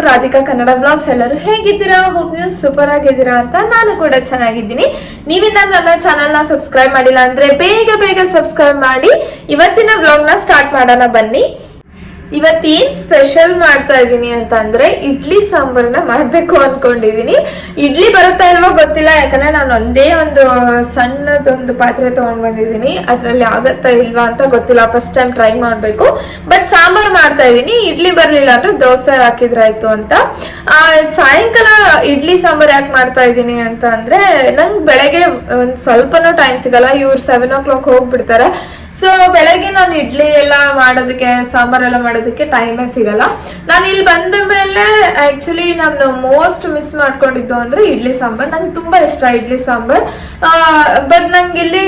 Radhika Kannada blogs. ಎಲ್ಲರೂ ಹೇಗಿದ್ದೀರಾ? Hope ನೀವು ಸೂಪರ್ ಆಗಿದ್ದೀರಾ ಅಂತ ನಾನು ಕೂಡ ಚೆನ್ನಾಗಿದ್ದೀನಿ. ನೀವಿನ್ನ ನನ್ನ ಚಾನೆಲ್ ನ ಸಬ್ಸ್ಕ್ರೈಬ್ ಮಾಡಿಲ್ಲ ಅಂದ್ರೆ ಬೇಗ ಬೇಗ ಸಬ್ಸ್ಕ್ರೈಬ್ ಮಾಡಿ. ಇವತ್ತಿನ ಬ್ಲಾಗ್ ನ ಸ್ಟಾರ್ಟ್ ಮಾಡೋಣ ಬನ್ನಿ. ಇವತ್ತೇನ್ ಸ್ಪೆಷಲ್ ಮಾಡ್ತಾ ಇದ್ದೀನಿ ಅಂತ ಅಂದ್ರೆ ಇಡ್ಲಿ ಸಾಂಬಾರ್ನ ಮಾಡ್ಬೇಕು ಅನ್ಕೊಂಡಿದೀನಿ. ಇಡ್ಲಿ ಬರುತ್ತಾ ಇಲ್ವೋ ಗೊತ್ತಿಲ್ಲ, ಯಾಕಂದ್ರೆ ನಾನು ಒಂದೇ ಒಂದು ಸಣ್ಣದೊಂದು ಪಾತ್ರೆ ತಗೊಂಡ್ ಬಂದಿದ್ದೀನಿ. ಅದ್ರಲ್ಲಿ ಆಗತ್ತಾ ಇಲ್ವಾ ಅಂತ ಗೊತ್ತಿಲ್ಲ, ಫಸ್ಟ್ ಟೈಮ್ ಟ್ರೈ ಮಾಡ್ಬೇಕು. ಬಟ್ ಸಾಂಬಾರ್ ಮಾಡ್ತಾ ಇದೀನಿ. ಇಡ್ಲಿ ಬರ್ಲಿಲ್ಲ ಅಂದ್ರೆ ದೋಸೆ ಹಾಕಿದ್ರಾಯ್ತು ಅಂತ. ಸಾಯಂಕಾಲ ಇಡ್ಲಿ ಸಾಂಬಾರ್ ಯಾಕೆ ಮಾಡ್ತಾ ಇದ್ದೀನಿ ಅಂತ ಅಂದ್ರೆ ನಂಗೆ ಬೆಳಗ್ಗೆ ಒಂದ್ ಸ್ವಲ್ಪನೂ ಟೈಮ್ ಸಿಗಲ್ಲ. ಇವ್ರು 7 o'clock ಹೋಗ್ಬಿಡ್ತಾರೆ. ಸೊ ಬೆಳಗ್ಗೆ ನಾನು ಇಡ್ಲಿ ಎಲ್ಲ ಮಾಡೋದಕ್ಕೆ, ಸಾಂಬಾರ್ ಎಲ್ಲ ಮಾಡೋದಕ್ಕೆ ಟೈಮೇ ಸಿಗಲ್ಲ. ನಾನು ಇಲ್ಲಿ ಬಂದ ಮೇಲೆ ಆಕ್ಚುಲಿ ನಾನು ಮೋಸ್ಟ್ ಮಿಸ್ ಮಾಡ್ಕೊಂಡಿದ್ದು ಅಂದ್ರೆ ಇಡ್ಲಿ ಸಾಂಬಾರ್. ನಂಗೆ ತುಂಬಾ ಇಷ್ಟ ಇಡ್ಲಿ ಸಾಂಬಾರ್. ಬಟ್ ನಂಗೆ ಇಲ್ಲಿ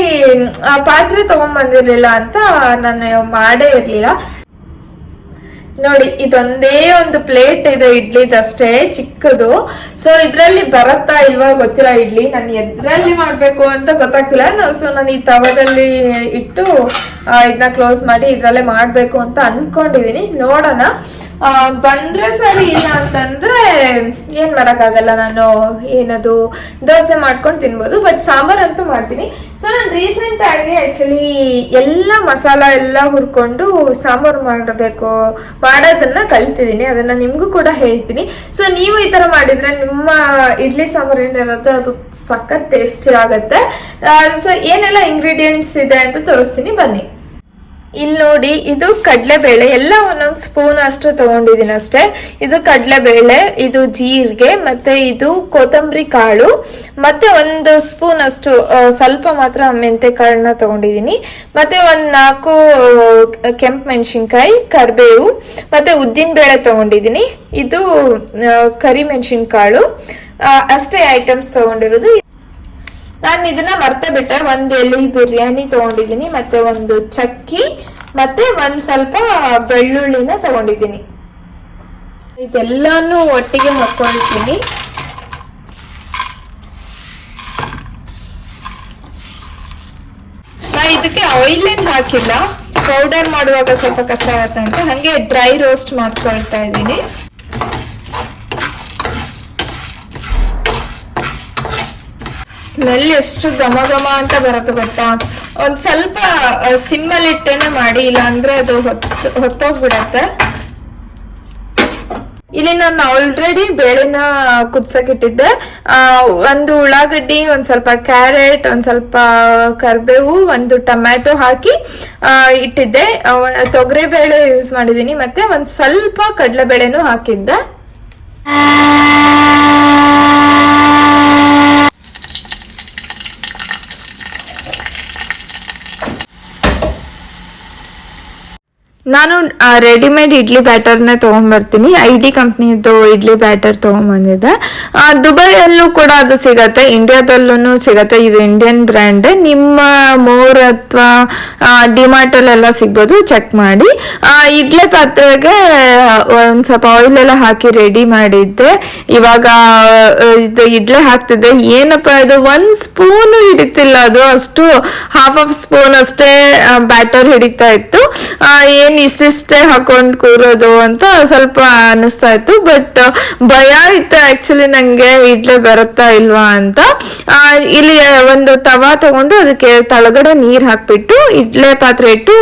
ಪಾತ್ರೆ ತಗೊಂಡ್ ಬಂದಿರ್ಲಿಲ್ಲ ಅಂತ ನಾನು ಮಾಡೇ ಇರ್ಲಿಲ್ಲ. ನೋಡಿ, ಇದೊಂದೇ ಒಂದು ಪ್ಲೇಟ್ ಇದೆ ಇಡ್ಲಿದಷ್ಟೇ, ಚಿಕ್ಕದು. ಸೊ ಇದ್ರಲ್ಲಿ ಬರತ್ತಾ ಇಲ್ವಾ ಗೊತ್ತಿಲ್ಲ ಇಡ್ಲಿ. ನಾನು ಎದ್ರಲ್ಲಿ ಮಾಡ್ಬೇಕು ಅಂತ ಗೊತ್ತಾಗ್ತಿಲ್ಲ. ಸೊ ನಾನು ಈ ತವದಲ್ಲಿ ಇಟ್ಟು ಇದನ್ನ ಕ್ಲೋಸ್ ಮಾಡಿ ಇದ್ರಲ್ಲೇ ಮಾಡ್ಬೇಕು ಅಂತ ಅನ್ಕೊಂಡಿದೀನಿ. ನೋಡೋಣ, ಬಂದ್ರೆ ಸರಿ. ಇಲ್ಲ ಅಂತಂದ್ರೆ ಏನ್ ಮಾಡಕ್ಕಾಗಲ್ಲ, ನಾನು ಏನದು ದೋಸೆ ಮಾಡ್ಕೊಂಡು ತಿನ್ಬೋದು. ಬಟ್ ಸಾಂಬಾರ್ ಅಂತೂ ಮಾಡ್ತೀನಿ. ಸೊ ನಾನು ರೀಸೆಂಟ್ ಆಗಿ ಆಕ್ಚುಲಿ ಎಲ್ಲ ಮಸಾಲ ಎಲ್ಲ ಹುರ್ಕೊಂಡು ಸಾಂಬಾರ್ ಮಾಡೋದನ್ನ ಕಲ್ತಿದ್ದೀನಿ. ಅದನ್ನ ನಿಮ್ಗೂ ಕೂಡ ಹೇಳ್ತೀನಿ. ಸೊ ನೀವು ಈ ತರ ಮಾಡಿದ್ರೆ ನಿಮ್ಮ ಇಡ್ಲಿ ಸಾಂಬಾರ್ ಏನಿರುತ್ತೆ ಅದು ಸಖತ್ ಟೇಸ್ಟಿ ಆಗುತ್ತೆ. ಸೊ ಏನೆಲ್ಲ ಇಂಗ್ರೀಡಿಯೆಂಟ್ಸ್ ಇದೆ ಅಂತ ತೋರಿಸ್ತೀನಿ ಬನ್ನಿ. ಇಲ್ಲಿ ನೋಡಿ, ಇದು ಕಡಲೆಬೇಳೆ ಎಲ್ಲ ಒಂದೊಂದು ಸ್ಪೂನ್ ಅಷ್ಟು ತಗೊಂಡಿದ್ದೀನಿ ಅಷ್ಟೇ. ಇದು ಕಡಲೆಬೇಳೆ, ಇದು ಜೀರಿಗೆ, ಮತ್ತೆ ಇದು ಕೊತ್ತಂಬರಿ ಕಾಳು, ಮತ್ತೆ ಒಂದು ಸ್ಪೂನ್ ಅಷ್ಟು ಸ್ವಲ್ಪ ಮಾತ್ರ ಮೆಂತೆ ಕಾಳನ್ನ ತಗೊಂಡಿದ್ದೀನಿ. ಮತ್ತೆ ಒಂದ್ 4 ಕೆಂಪು ಮೆಣಸಿನ್ಕಾಯಿ, ಕರಿಬೇವು, ಮತ್ತೆ ಉದ್ದಿನ ಬೇಳೆ ತಗೊಂಡಿದ್ದೀನಿ. ಇದು ಕರಿ ಮೆಣಸಿನ್ಕಾಳು. ಅಷ್ಟೇ ಐಟಮ್ಸ್ ತಗೊಂಡಿರೋದು. ನಾನು ಇದನ್ನ ಮರ್ತೆ ಬಿಟ್ಟೆ, ಒಂದ್ ಎಲೆ ಬಿರಿಯಾನಿ ತಗೊಂಡಿದ್ದೀನಿ, ಮತ್ತೆ ಒಂದು ಚಕ್ಕಿ, ಮತ್ತೆ ಒಂದ್ ಸ್ವಲ್ಪ ಬೆಳ್ಳುಳ್ಳಿನ ತಗೊಂಡಿದ್ದೀನಿ. ಇದೆಲ್ಲಾನು ಒಟ್ಟಿಗೆ ಹಾಕೊಂಡಿದ್ದೀನಿ. ನಾ ಇದಕ್ಕೆ ಆಯಿಲ್ ಏನ್ ಹಾಕಿಲ್ಲ, ಪೌಡರ್ ಮಾಡುವಾಗ ಸ್ವಲ್ಪ ಕಷ್ಟ ಆಗತ್ತೆ ಅಂತ ಹಂಗೆ ಡ್ರೈ ರೋಸ್ಟ್ ಮಾಡ್ಕೊಳ್ತಾ ಇದ್ದೀನಿ. ಸ್ಮೆಲ್ ಎಷ್ಟು ಘಮ ಘಮ ಅಂತ ಬರುತ್ತೆ ಗೊತ್ತಾ. ಒಂದ್ ಸ್ವಲ್ಪ ಸಿಮ್ಮಲ್ಲಿ ಇಟ್ಟೇನೆ ಮಾಡಿ, ಇಲ್ಲ ಅಂದ್ರೆ ಅದು ಹೊತ್ತೋಗ್ಬಿಡತ್ತೆ. ಇಲ್ಲಿ ನಾನು ಆಲ್ರೆಡಿ ಬೇಳೆನ ಕುದ್ಸಕ್ಕಿಟ್ಟಿದ್ದೆ. ಒಂದು ಉಳ್ಳಾಗಡ್ಡಿ, ಒಂದ್ ಸ್ವಲ್ಪ ಕ್ಯಾರೆಟ್, ಒಂದ್ ಸ್ವಲ್ಪ ಕರಿಬೇವು, ಒಂದು ಟೊಮ್ಯಾಟೊ ಹಾಕಿ ಇಟ್ಟಿದ್ದೆ. ತೊಗರಿ ಬೇಳೆ ಯೂಸ್ ಮಾಡಿದೀನಿ, ಮತ್ತೆ ಒಂದ್ ಸ್ವಲ್ಪ ಕಡಲೆಬೇಳೆನೂ ಹಾಕಿದ್ದೆ. ನಾನು ರೆಡಿಮೇಡ್ ಇಡ್ಲಿ ಬ್ಯಾಟರ್ನ ತಗೊಂಡ್ಬರ್ತೀನಿ. ID ಕಂಪ್ನಿದು ಇಡ್ಲಿ ಬ್ಯಾಟರ್ ತಗೊಂಡ್ಬಂದಿದ್ದೆ. ದುಬೈಯಲ್ಲೂ ಕೂಡ ಅದು ಸಿಗತ್ತೆ, ಇಂಡಿಯಾದಲ್ಲೂ ಸಿಗತ್ತೆ. ಇದು ಇಂಡಿಯನ್ ಬ್ರ್ಯಾಂಡ್. ನಿಮ್ಮ ಮೋರ್ ಅಥವಾ ಡಿಮಾರ್ಟ್ ಅಲ್ಲೆಲ್ಲ ಸಿಗ್ಬೋದು, ಚೆಕ್ ಮಾಡಿ. ಇಡ್ಲಿ ಪಾತ್ರೆಗೆ ಒಂದ್ ಸ್ವಲ್ಪ ಆಯಿಲ್ ಎಲ್ಲ ಹಾಕಿ ರೆಡಿ ಮಾಡಿದ್ದೆ. ಇವಾಗ ಇದು ಇಡ್ಲಿ ಹಾಕ್ತಿದ್ದೆ. ಏನಪ್ಪಾ ಇದು, 1 ಸ್ಪೂನ್ ಹಿಡಿತಿಲ್ಲ, ಅದು ಅಷ್ಟು ಹಾಫ್ ಸ್ಪೂನ್ ಅಷ್ಟೇ ಬ್ಯಾಟರ್ ಹಿಡಿತಾ ಇತ್ತು. ಇಷ್ಟೇ ಹಾಕೊಂಡ್ ಕೂರೋದು ಅಂತ ಸ್ವಲ್ಪ ಅನಿಸ್ತಾ ಇತ್ತು. ಬಟ್ ಭಯ ಇತ್ತು ಆಕ್ಚುಲಿ ನಂಗೆ, ಇಡ್ಲಿ ಬರುತ್ತಾ ಇಲ್ವಾ ಅಂತ. ಇಲ್ಲಿ ಒಂದು ತವಾ ತಗೊಂಡು ಅದಕ್ಕೆ ತಳಗಡೆ ನೀರ್ ಹಾಕ್ಬಿಟ್ಟು ಇಡ್ಲಿ ಪಾತ್ರೆ ಇಟ್ಟು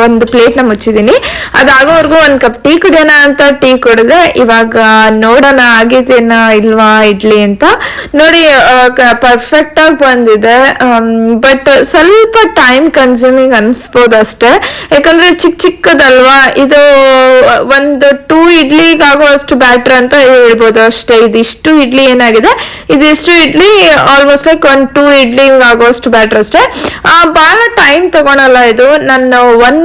ಒಂದು ಪ್ಲೇಟ್ ನ ಮುಚ್ಚಿದೀನಿ. ಅದಾಗೋವರೆಗೂ 1 ಕಪ್ ಟೀ ಕುಡಿಯೋಣ ಅಂತ ಟೀ ಕುಡಿದೆ. ಇವಾಗ ನೋಡೋಣ ಆಗಿದ್ದೇನಾ ಇಲ್ವಾ ಇಡ್ಲಿ ಅಂತ. ನೋಡಿ, ಪರ್ಫೆಕ್ಟ್ ಆಗಿ ಬಂದಿದೆ. ಬಟ್ ಸ್ವಲ್ಪ ಟೈಮ್ ಕನ್ಸ್ಯೂಮಿಂಗ್ ಅನ್ಸ್ಬೋದು ಅಷ್ಟೇ, ಯಾಕಂದ್ರೆ ಚಿಕ್ಕದಲ್ವಾ ಇದು. ಒಂದು 2 ಇಡ್ಲಿಗೆ ಆಗುವಷ್ಟು ಬ್ಯಾಟರ್ ಅಂತ ಹೇಳ್ಬೋದು ಅಷ್ಟೇ. ಇದಿಷ್ಟು ಇಡ್ಲಿ ಏನಾಗಿದೆ, ಇದಿಷ್ಟು ಇಡ್ಲಿ ಆಲ್ಮೋಸ್ಟ್ ಲೈಕ್ 1-2 ಇಡ್ಲಿ ಆಗುವಷ್ಟು ಬ್ಯಾಟರ್ ಅಷ್ಟೇ. ಬಹಳ ಟೈಮ್ ತಗೊಳಲ್ಲ ಇದು. ನಾನು 1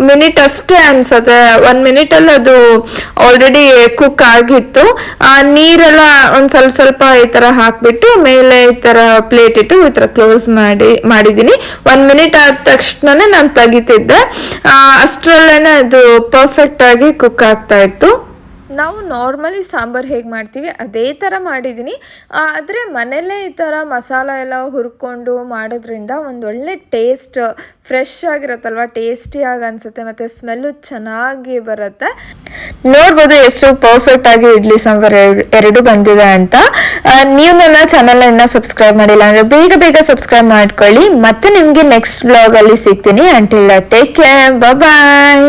ಮಿನಿಟ್ ಅಷ್ಟೇ ಅನ್ಸತ್ತೆ. 1 ಮಿನಿಟ್ ಅಲ್ಲಿ ಅದು ಆಲ್ರೆಡಿ ಕುಕ್ ಆಗಿತ್ತು. ನೀರೆಲ್ಲ ಒಂದ್ ಸ್ವಲ್ಪ ಈ ತರ ಹಾಕ್ಬಿಟ್ಟು ಮೇಲೆ ಈ ತರ ಪ್ಲೇಟ್ ಇಟ್ಟು ಈ ತರ ಕ್ಲೋಸ್ ಮಾಡಿದೀನಿ. 1 ಮಿನಿಟ್ ಆದ ತಕ್ಷಣನೇ ನಾನು ತೆಗಿತಿದ್ದೆ. ಅಷ್ಟರಲ್ಲೇನೆ ಅದು ಪರ್ಫೆಕ್ಟ್ ಆಗಿ ಕುಕ್ ಆಗ್ತಾ ಇತ್ತು. ನಾವು ನಾರ್ಮಲಿ ಸಾಂಬಾರು ಹೇಗೆ ಮಾಡ್ತೀವಿ ಅದೇ ಥರ ಮಾಡಿದ್ದೀನಿ. ಆದರೆ ಮನೆಯಲ್ಲೇ ಈ ಥರ ಮಸಾಲ ಎಲ್ಲ ಹುರ್ಕೊಂಡು ಮಾಡೋದ್ರಿಂದ ಒಂದು ಒಳ್ಳೆ ಟೇಸ್ಟ್, ಫ್ರೆಶ್ ಆಗಿರುತ್ತಲ್ವ, ಟೇಸ್ಟಿಯಾಗಿ ಅನಿಸುತ್ತೆ ಮತ್ತು ಸ್ಮೆಲ್ಲು ಚೆನ್ನಾಗಿ ಬರುತ್ತೆ. ನೋಡ್ಬೋದು ಎಷ್ಟು ಪರ್ಫೆಕ್ಟ್ ಆಗಿ ಇಡ್ಲಿ ಸಾಂಬಾರ್ ಎರಡು ಬಂದಿದೆ ಅಂತ. ನೀವು ನನ್ನ ಚಾನಲ್ ಅನ್ನ ಸಬ್ಸ್ಕ್ರೈಬ್ ಮಾಡಿಲ್ಲ ಅಂದ್ರೆ ಬೇಗ ಬೇಗ ಸಬ್ಸ್ಕ್ರೈಬ್ ಮಾಡ್ಕೊಳ್ಳಿ. ಮತ್ತೆ ನಿಮ್ಗೆ ನೆಕ್ಸ್ಟ್ ವ್ಲಾಗ್ ಅಲ್ಲಿ ಸಿಗ್ತೀನಿ. ಅಂಟಿಲ್ ಟೇಕ್ ಕೇರ್, ಬಾಯ್.